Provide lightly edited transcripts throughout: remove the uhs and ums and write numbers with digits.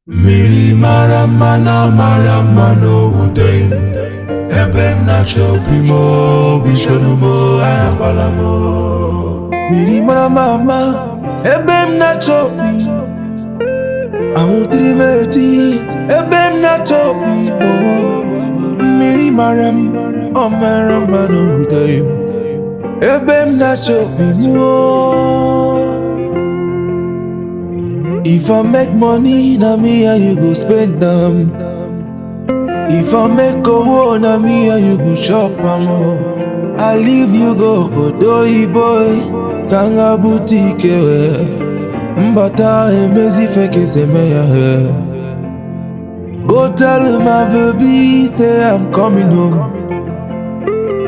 Miri marama no utein Ebem na chopi mo bishonu mo ayakwala mo Miri marama ebem na chopi Ahutri meti ebem na chopi mo Miri marama no utein Ebem na chopi mo. If I make money, na me and you go spend them. If I make a war, na me and you go shop am. I leave you go, Bodoi boy, Kanga boutique. Mbata emezi feke semeya. Go tell my baby, say I'm coming home.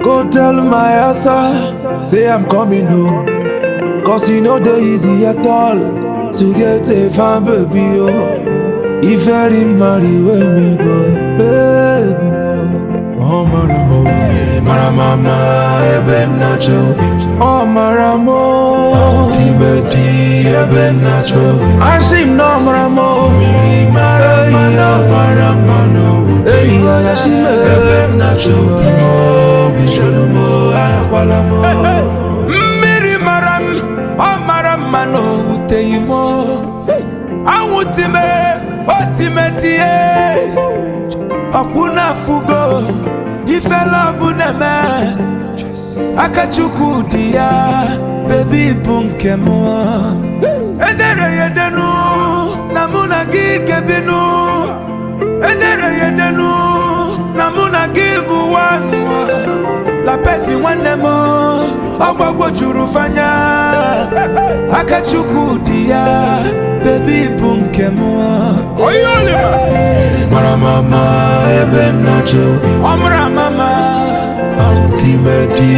Go tell my asa, say I'm coming home. Cause you know the easy at all to get a fan, baby, oh. If I didn't marry, where me go, baby, oh, maramo, maramama, ebem nacho, oh, maramo, tibeti, ebem nacho, ashim no maramo, maramano, hey, ashim, ebem nacho, bimo, bishonumo, ayakwalamo. Mano uteyimo awutime otimetie akuna fugo ife love neme akachuku dia baby bunkemo edere yedenu namuna gigebinu edere yedenu namuna gibu wanu la pesi wanemo ogbogbo juru fanya akachuku dia baby bunkemo oyole maramama ebem nacho omra mama ultimate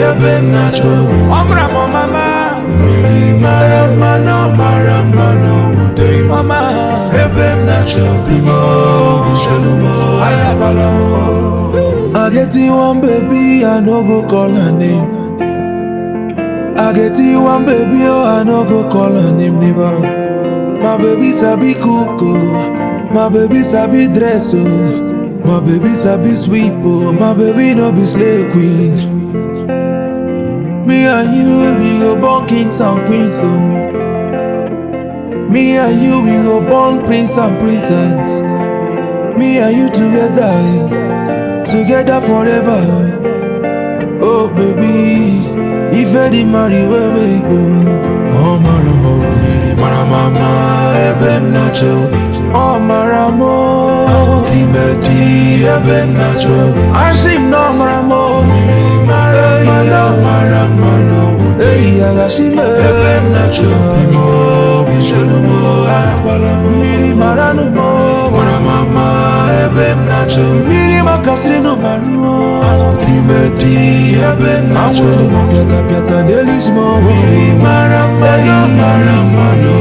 ebem nacho omra mama miri marama no utei mama ebem nacho bimo bishalumo ayabalamo. I get you one baby, I no go call her name. I get you one baby, oh, I no go call her name never. My baby sabi cook, oh. My baby sabi dress, oh. My baby sabi sweep, oh. My baby no be slave queen. Me and you, we go born kings and queens, oh. Me and you, we go born prince and princess. Me and you together forever. Oh baby, if I didn't marry, where we go? Oh maramo, maramama, ebem nacho. Oh maramo, ultimate, ebem nacho. Ashim no maramo, marama no. Hey, agashime, ebem nacho. Bimo, bishonumo, ayakwalamo. Miri maranumo, maramama, ebem nacho. Miri makasri no marimo. Trimeti, ebem nacho. Piata delismo. Miri marama no.